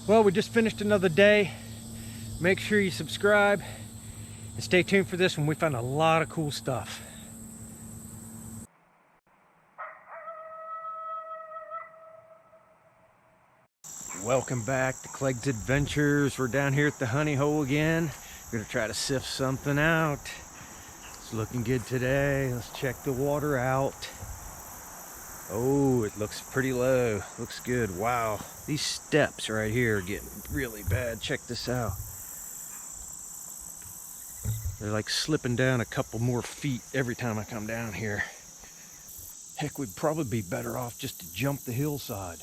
Well, we just finished another day. Make sure you subscribe and stay tuned for this one. We found a lot of cool stuff. Welcome back to Clegg's Adventures. We're down here at the honey hole again. We're gonna try to sift something out. It's looking good today. Let's check the water out. Oh, it looks pretty low. Looks good. Wow. These steps right here are getting really bad. Check this out. They're like slipping down a couple more feet every time I come down here. Heck, we'd probably be better off just to jump the hillside.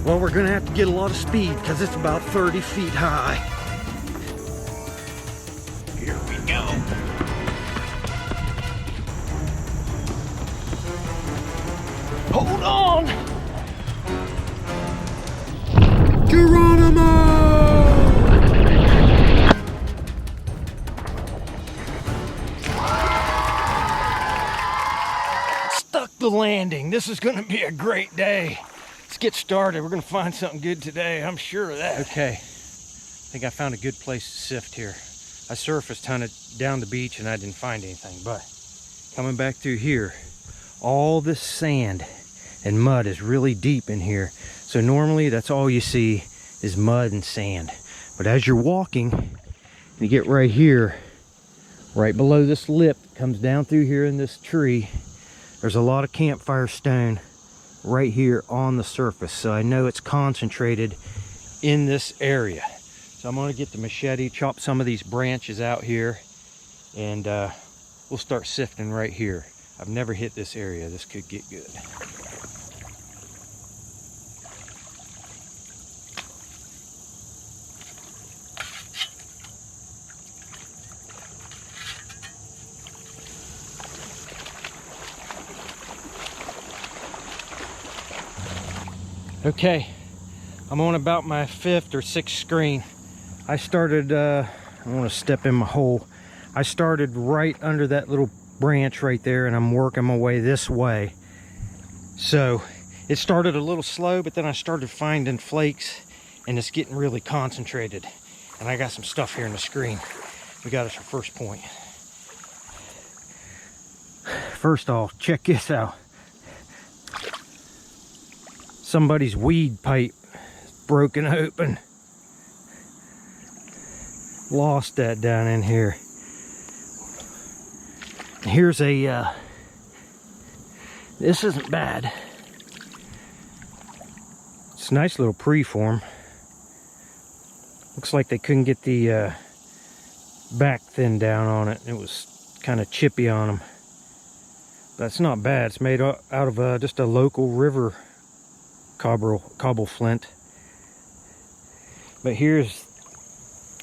Well, we're gonna have to get a lot of speed because it's about 30 feet high. Here we go. Hold on! Geronimo! Stuck the landing. This is gonna be a great day. Let's get started. We're gonna find something good today. I'm sure of that. Okay, I think I found a good place to sift here. I surfaced hunted down the beach and I didn't find anything, but coming back through here, all this sand and mud is really deep in here. So normally that's all you see is mud and sand. But as you're walking, you get right here, right below this lip, comes down through here in this tree. There's a lot of campfire stone right here on the surface. So I know it's concentrated in this area. So I'm gonna get the machete, chop some of these branches out here, and we'll start sifting right here. I've never hit this area. This could get good. Okay, I'm on about my 5th or 6th screen. I started, I want to step in my hole. I started right under that little branch right there and I'm working my way this way. So it started a little slow, but then I started finding flakes and it's getting really concentrated. And I got some stuff here in the screen. We got us our first point. First off, check this out. Somebody's weed pipe is broken open. Lost that down in here. Here's a, this isn't bad. It's a nice little preform. Looks like they couldn't get the back thin down on it. It was kind of chippy on them. But it's not bad. It's made out of just a local river cobble flint. But here's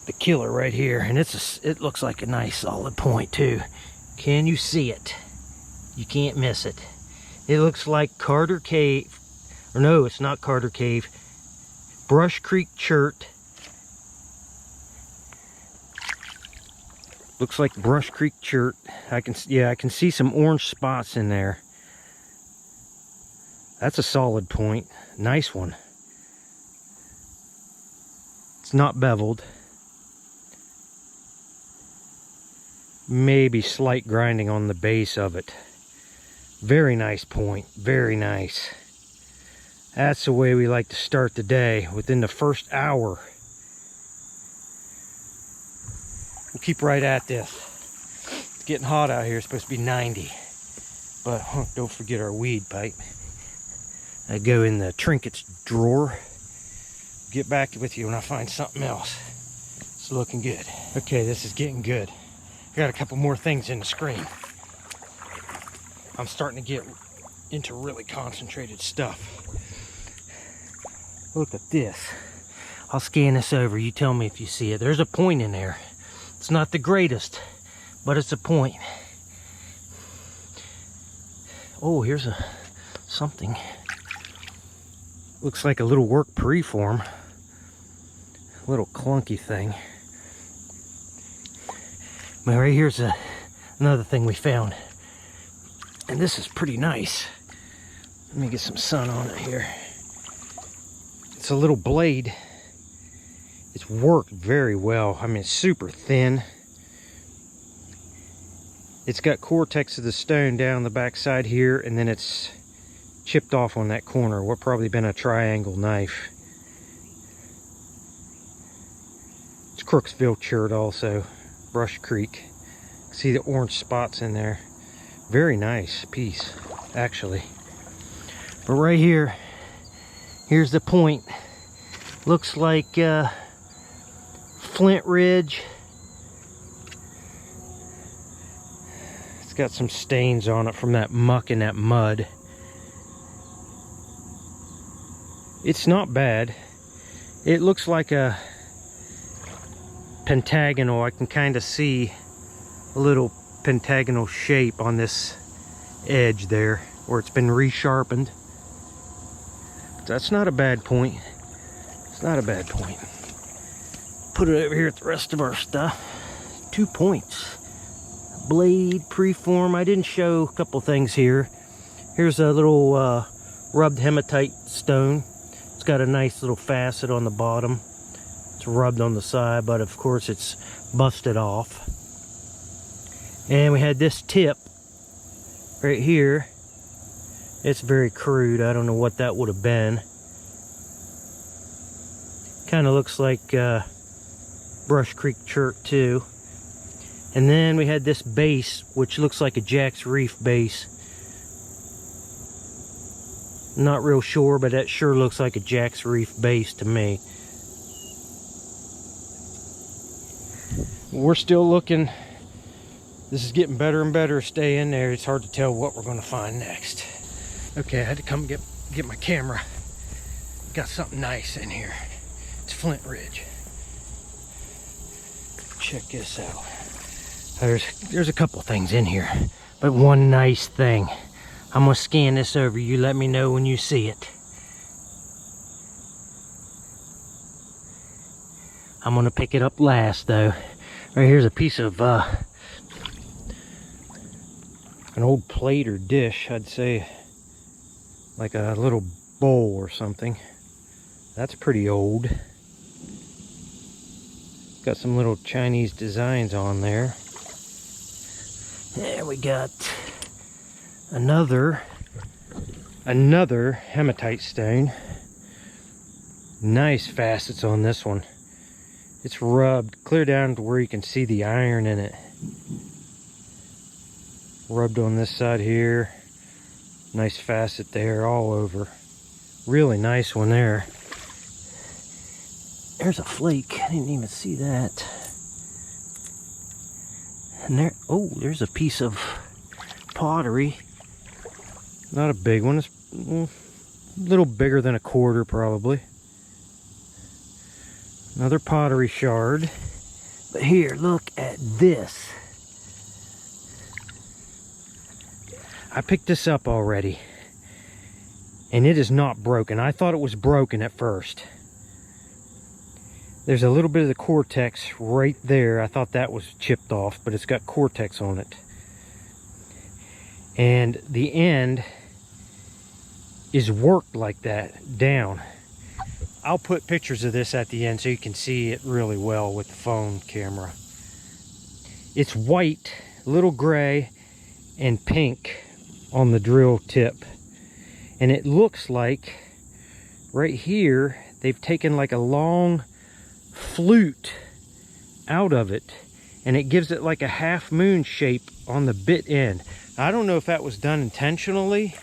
the killer right here, and it looks like a nice solid point too. Can you see it? You can't miss it. It looks like Carter Cave, or no, it's not Carter Cave. Brush Creek Chert. Looks like Brush Creek Chert. I can see some orange spots in there. That's a solid point. Nice one. It's not beveled. Maybe slight grinding on the base of it. Very nice point. Very nice. That's the way we like to start the day, within the first hour. We'll keep right at this. It's getting hot out here. It's supposed to be 90. But don't forget our weed pipe. I go in the trinkets drawer. Get back with you when I find something else. It's looking good. Okay, this is getting good. I got a couple more things in the screen. I'm starting to get into really concentrated stuff. Look at this. I'll scan this over. You tell me if you see it. There's a point in there. It's not the greatest, but it's a point. Oh, here's something. Looks like a little work preform. A little clunky thing. But right here's another thing we found. And this is pretty nice. Let me get some sun on it here. It's a little blade. It's worked very well. I mean, it's super thin. It's got cortex of the stone down the back side here, and then it's chipped off on that corner. What probably been a triangle knife. It's Crooksville chert also, Brush Creek. See the orange spots in there. Very nice piece, actually. But right here, here's the point. Looks like Flint Ridge. It's got some stains on it from that muck and that mud. It's not bad. It looks like a pentagonal. I can kind of see a little pentagonal shape on this edge there where it's been resharpened. That's not a bad point. It's not a bad point. Put it over here at the rest of our stuff. 2 points. Blade, preform. I didn't show a couple things here. Here's a little rubbed hematite stone. It's got a nice little facet on the bottom. It's rubbed on the side, but of course it's busted off. And we had this tip right here. It's very crude. I don't know what that would have been. Kind of looks like Brush Creek chert too. And then we had this base, which looks like a Jack's Reef base. Not real sure, but that sure looks like a Jack's Reef base to me. We're still looking. This is getting better and better. Stay in there. It's hard to tell what we're going to find next. Okay, I had to come get my camera. Got something nice in here. It's Flint Ridge. Check this out. There's a couple things in here, but one nice thing. I'm gonna scan this over. You let me know when you see it. I'm gonna pick it up last though. Right here's a piece of an old plate or dish, I'd say, like a little bowl or something. That's pretty old. Got some little Chinese designs on there. There we got another hematite stone. Nice facets on this one. It's rubbed clear down to where you can see the iron in it. Rubbed on this side here. Nice facet there all over. Really nice one there. There's a flake. I didn't even see that. And there, oh, there's a piece of pottery. Not a big one. It's a little bigger than a quarter probably. Another pottery shard. But here, look at this. I picked this up already. And it is not broken. I thought it was broken at first. There's a little bit of the cortex right there. I thought that was chipped off, but it's got cortex on it. And the end is worked like that, down. I'll put pictures of this at the end so you can see it really well with the phone camera. It's white, a little gray, and pink on the drill tip. And it looks like right here, they've taken like a long flute out of it, and it gives it like a half moon shape on the bit end. I don't know if that was done intentionally,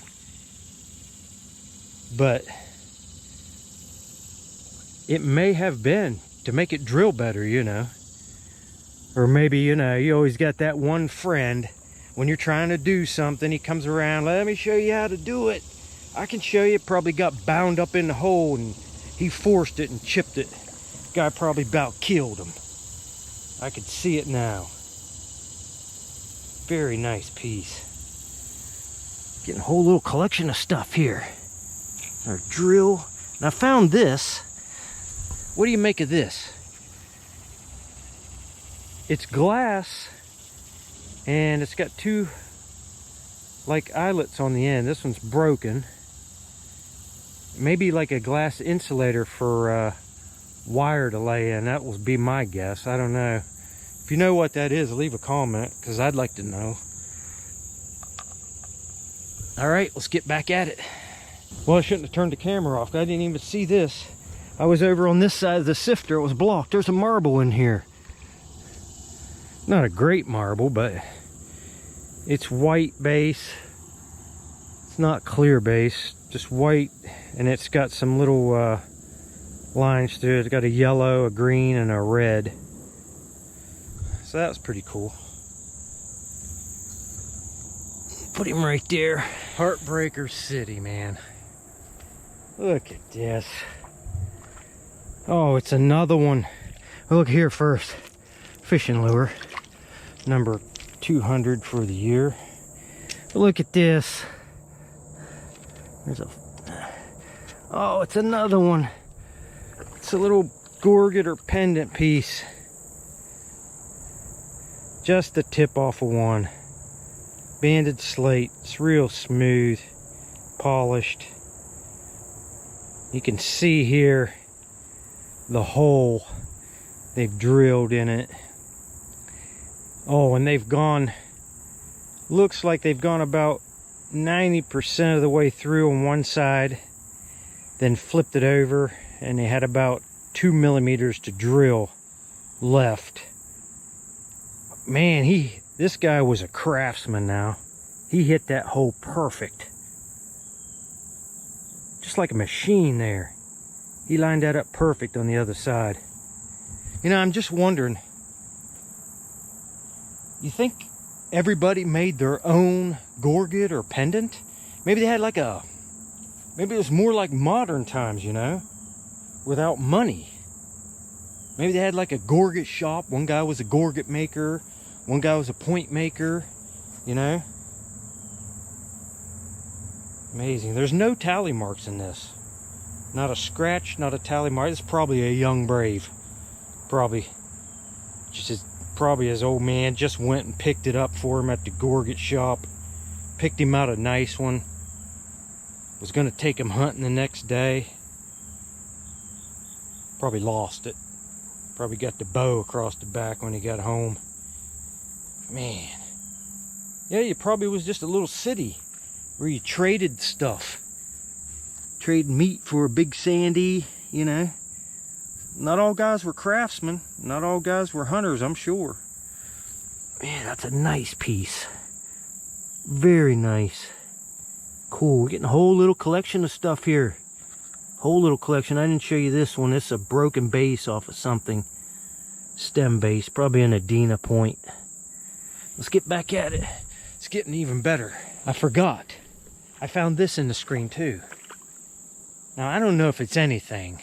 but it may have been to make it drill better, you know. Or maybe, you know, you always got that one friend when you're trying to do something, he comes around, let me show you how to do it. I can show you. Probably got bound up in the hole and he forced it and chipped it. Guy probably about killed him. I could see it now. Very nice piece. Getting a whole little collection of stuff here. Our drill. And I found this. What do you make of this? It's glass and it's got two like eyelets on the end. This one's broken. maybe like a glass insulator for wire to lay in. That will be my guess. I don't know. If you know what that is, leave a comment, because I'd like to know. All right, let's get back at it. Well, I shouldn't have turned the camera off. I didn't even see this. I was over on this side of the sifter. It was blocked. There's a marble in here. Not a great marble, but it's white base. It's not clear base, just white, and it's got some little lines through it. It's got a yellow, a green, and a red. So that was pretty cool. Put him right there. Heartbreaker City, man. Look at this. Oh, it's another one. Look here first. Fishing lure. Number 200 for the year. Look at this. There's a... Oh, it's another one. It's a little gorget or pendant piece. Just the tip off of one. Banded slate. It's real smooth, polished. You can see here the hole they've drilled in it. Oh, and they've gone, looks like they've gone about 90% of the way through on one side, then flipped it over, and they had about 2 millimeters to drill left. Man, this guy was a craftsman now. He hit that hole perfect. Just like a machine there. He lined that up perfect on the other side. You know, I'm just wondering, you think everybody made their own gorget or pendant? Maybe they had like a, maybe it was more like modern times, you know, without money. Maybe they had like a gorget shop. One guy was a gorget maker. One guy was a point maker, you know. Amazing. There's no tally marks in this. Not a scratch, not a tally mark. It's probably a young brave. Probably his old man just went and picked it up for him at the gorget shop. Picked him out a nice one. Was going to take him hunting the next day. Probably lost it. Probably got the bow across the back when he got home. Man. Yeah, it probably was just a little city where you traded stuff. Trade meat for a big sandy, you know. Not all guys were craftsmen. Not all guys were hunters, I'm sure. Man, that's a nice piece. Very nice. Cool. We're getting a whole little collection of stuff here. Whole little collection. I didn't show you this one. This is a broken base off of something. Stem base. Probably an Adena point. Let's get back at it. It's getting even better. I forgot. I found this in the screen too. Now, I don't know if it's anything,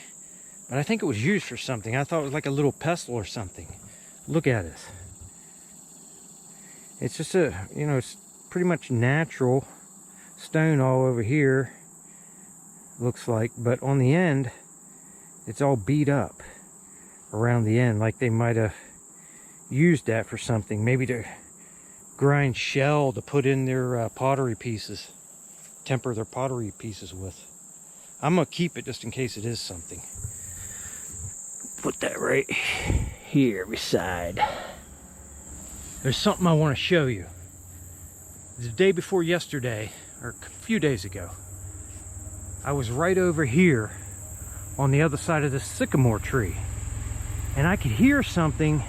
but I think it was used for something. I thought it was like a little pestle or something. Look at it. It's just a, you know, it's pretty much natural stone all over here, looks like, but on the end, it's all beat up around the end, like they might have used that for something, maybe to grind shell to put in their pottery pieces, temper their pottery pieces with. I'm gonna keep it just in case it is something. Put that right here beside. There's something I want to show you. The day before yesterday, or a few days ago, I was right over here on the other side of this sycamore tree, and I could hear something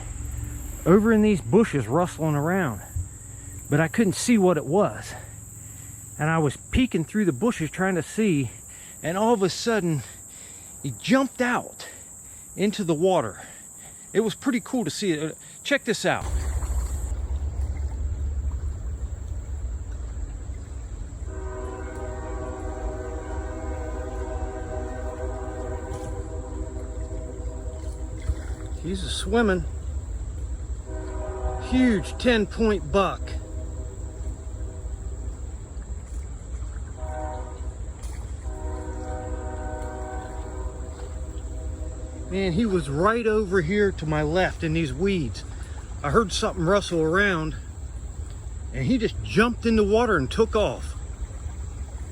over in these bushes rustling around, but I couldn't see what it was. And I was peeking through the bushes trying to see, and all of a sudden he jumped out into the water. It was pretty cool to see it. Check this out. He's a swimming. Huge 10-point buck. Man, he was right over here to my left in these weeds. I heard something rustle around, and he just jumped in the water and took off.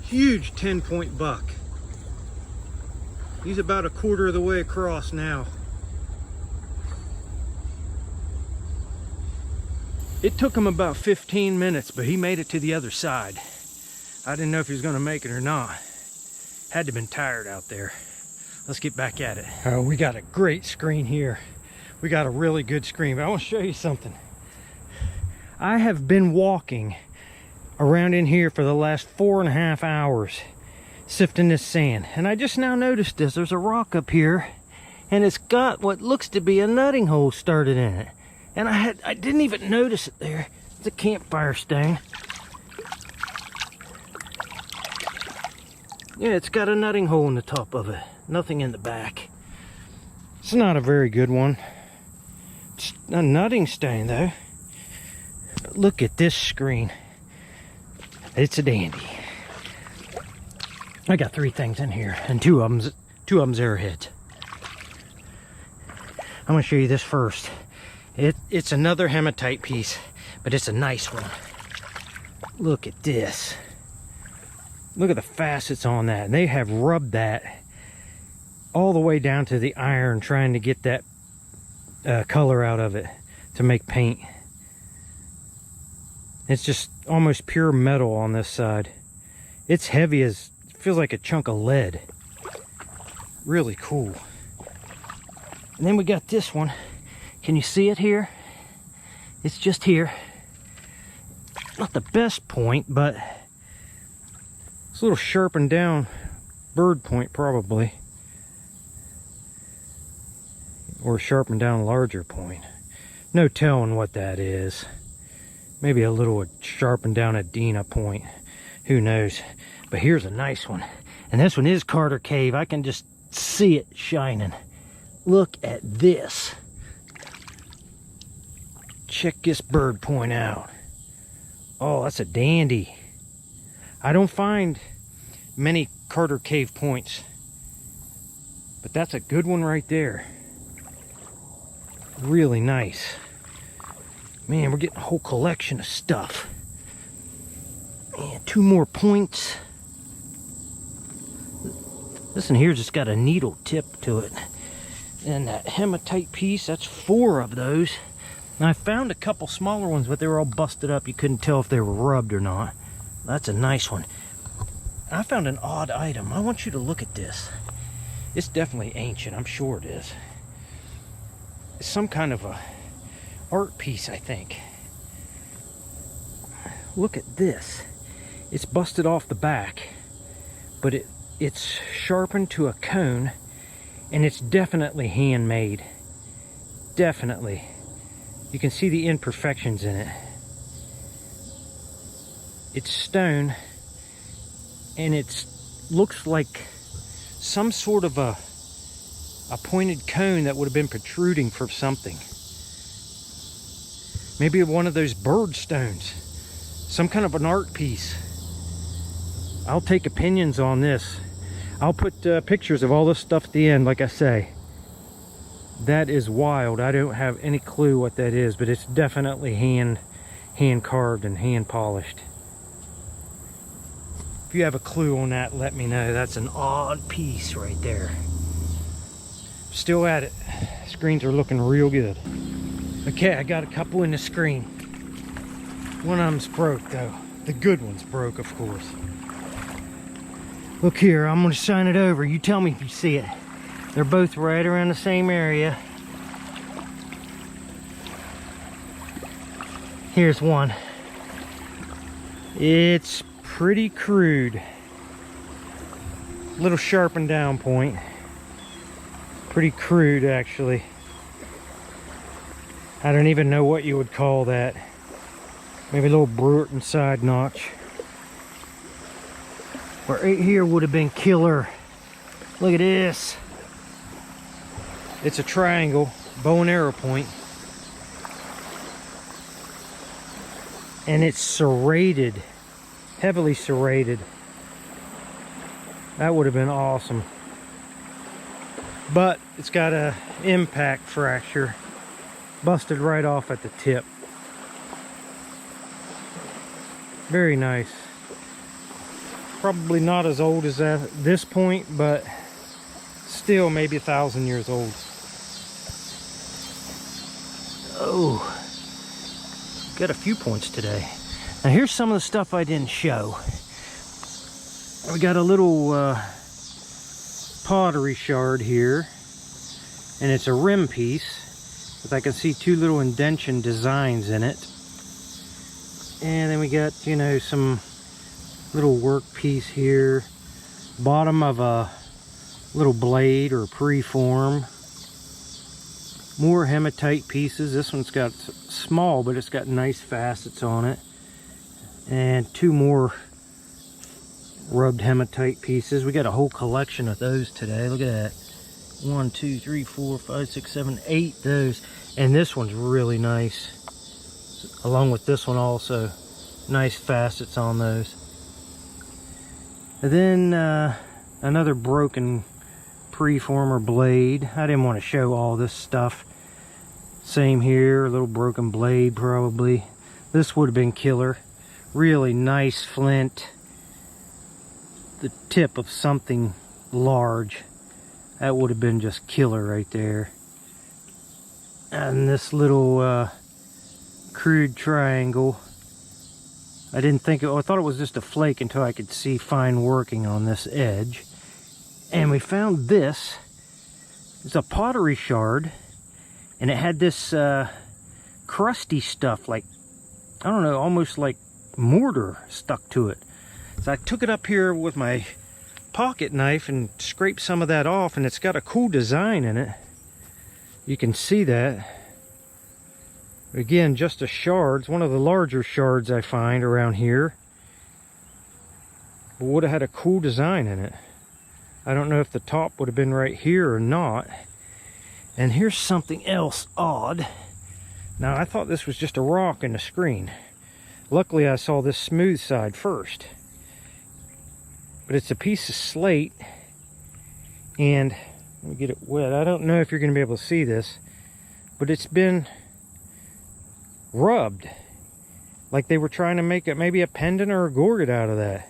Huge 10-point buck. He's about a quarter of the way across now. It took him about 15 minutes, but he made it to the other side. I didn't know if he was gonna make it or not. Had to have been tired out there. Let's get back at it. Oh, we got a great screen here. We got a really good screen, but I want to show you something. I have been walking around in here for the last 4.5 hours sifting this sand, and I just now noticed this. There's a rock up here, and it's got what looks to be a nutting hole started in it, and I didn't even notice it there. It's a campfire stone. Yeah, it's got a nutting hole in the top of it, nothing in the back. It's not a very good one. It's a nutting stone though. But look at this screen. It's a dandy. I got 3 things in here, and two of them's Arrowheads. I'm gonna show you this first. It's another hematite piece, but it's a nice one. Look at this. Look at the facets on that. They have rubbed that all the way down to the iron, trying to get that color out of it to make paint. It's just almost pure metal on this side. It's heavy as, feels like a chunk of lead. Really cool. And then we got this one. Can you see it here? It's just here. Not the best point, but it's a little sharpened down bird point probably. Or sharpened down larger point. No telling what that is. Maybe a little sharpened down Adena point. Who knows? But here's a nice one. And this one is Carter Cave. I can just see it shining. Look at this. Check this bird point out. Oh, that's a dandy. I don't find many Carter Cave points, but that's a good one right there. Really nice. Man, we're getting a whole collection of stuff. And 2 more points. This one here just got a needle tip to it. And that hematite piece, that's 4 of those. And I found a couple smaller ones, but they were all busted up. You couldn't tell if they were rubbed or not. That's a nice one. I found an odd item. I want you to look at this. It's definitely ancient, I'm sure it is. It's some kind of a art piece, I think. Look at this. It's busted off the back, but it's sharpened to a cone, and it's definitely handmade. Definitely. You can see the imperfections in it. It's stone, and it looks like some sort of a pointed cone that would have been protruding from something. Maybe one of those bird stones. Some kind of an art piece. I'll take opinions on this. I'll put pictures of all this stuff at the end, like I say. That is wild. I don't have any clue what that is, but it's definitely hand carved and hand polished. If you have a clue on that, let me know. That's an odd piece right there. Still at it. Screens are looking real good. Okay, I got a couple in the screen. One of them's broke though. The good one's broke, of course. Look here, I'm gonna shine it over. You tell me if you see it. They're both right around the same area. Here's one. It's pretty crude. Little sharpened down point. Pretty crude, actually. I don't even know what you would call that. Maybe a little Brewerton side notch. Right here would have been killer. Look at this. It's a triangle, bow and arrow point. And it's serrated, heavily serrated. That would have been awesome. But it's got a impact fracture. Busted right off at the tip. Very nice. Probably not as old as this point, but Still maybe 1,000 years old. Oh, got a few points today. Now here's some of the stuff I didn't show. We got a little pottery shard here, and it's a rim piece, but I can see two little indention designs in it. And then we got, you know, some little work piece here, bottom of a little blade or preform. More hematite pieces. This one's got small, but it's got nice facets on it. And two more rubbed hematite pieces. We got a whole collection of those today. Look at that. 1, 2, 3, 4, 5, 6, 7, 8 those. And this one's really nice. Along with this one also. Nice facets on those. And then another broken preformer blade. I didn't want to show all this stuff. Same here, a little broken blade probably. This would have been killer. Really nice flint. The tip of something large. That would have been just killer right there. And this little crude triangle. I didn't think I thought it was just a flake until I could see fine working on this edge. And we found this. It's a pottery shard, and it had this crusty stuff, like, I don't know, almost like mortar stuck to it. So I took it up here with my pocket knife and scraped some of that off, and it's got a cool design in it. You can see that. Again, just a shard. It's one of the larger shards I find around here. But would have had a cool design in it. I don't know if the top would have been right here or not. And here's something else odd. Now, I thought this was just a rock in the screen. Luckily, I saw this smooth side first. But it's a piece of slate. And, let me get it wet. I don't know if you're going to be able to see this. But it's been rubbed. Like they were trying to make it maybe a pendant or a gorget out of that.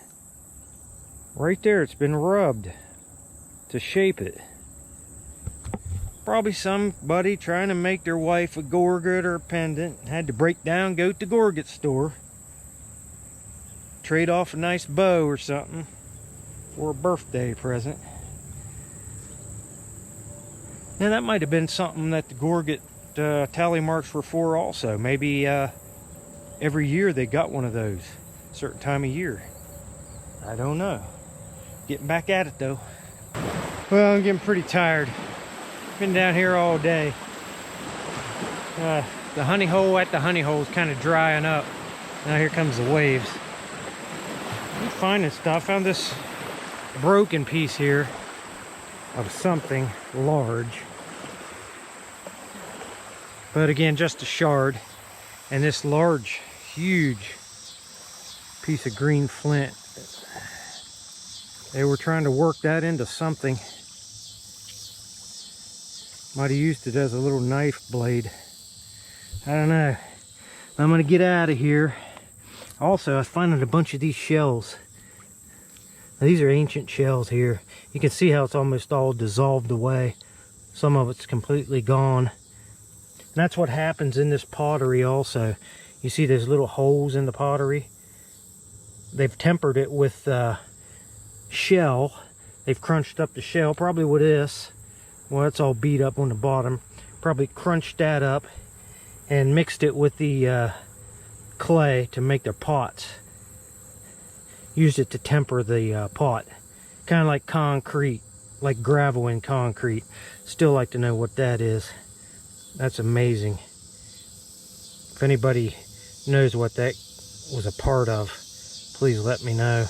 Right there, it's been rubbed to shape it. Probably somebody trying to make their wife a gorget or a pendant. Had to break down, go to the gorget store. Trade off a nice bow or something for a birthday present. Now that might have been something that the gorget tally marks were for also. Maybe every year they got one of those. Certain time of year. I don't know. Getting back at it though. Well, I'm getting pretty tired. Been down here all day. The honey hole at the honey hole is kind of drying up. Now here comes the waves. I'm finding stuff. I found this broken piece here of something large. But again, just a shard. And this large, huge piece of green flint. They were trying to work that into something. Might have used it as a little knife blade. I don't know. I'm gonna get out of here. Also, I was finding a bunch of these shells. Now, these are ancient shells here. You can see how it's almost all dissolved away. Some of it's completely gone. And that's what happens in this pottery also. You see there's little holes in the pottery. They've tempered it with shell. They've crunched up the shell, probably with this. Well, it's all beat up on the bottom. Probably crunched that up and mixed it with the clay to make their pots. Used it to temper the pot. Kind of like concrete, like gravel in concrete. Still like to know what that is. That's amazing. If anybody knows what that was a part of, please let me know.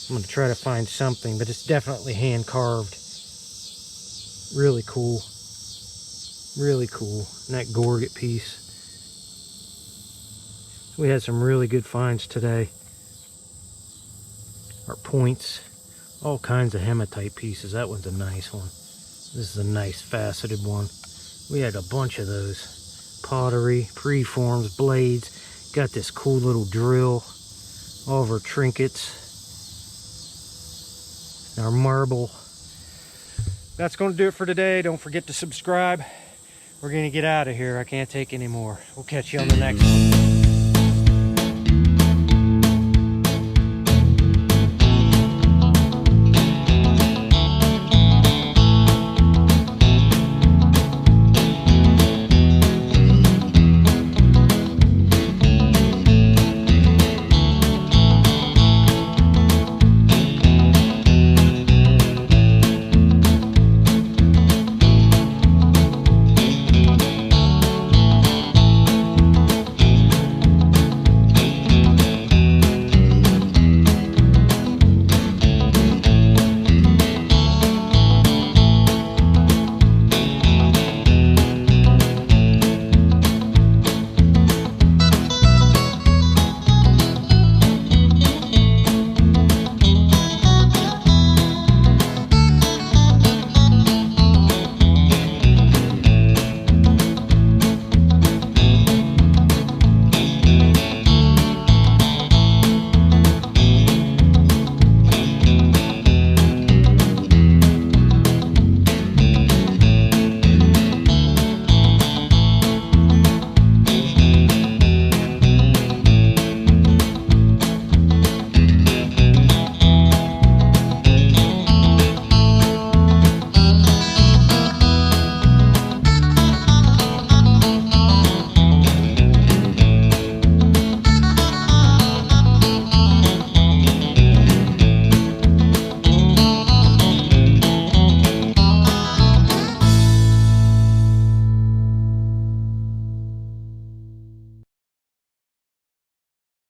I'm going to try to find something, but it's definitely hand carved. Really cool. Really cool. And that gorget piece. We had some really good finds today. Our points. All kinds of hematite pieces. That one's a nice one. This is a nice faceted one. We had a bunch of those. Pottery, preforms, blades. Got this cool little drill. All of our trinkets. Our marble that's going to do it for today. Don't forget to subscribe. We're going to get out of here. I can't take any more. We'll catch you on the next one.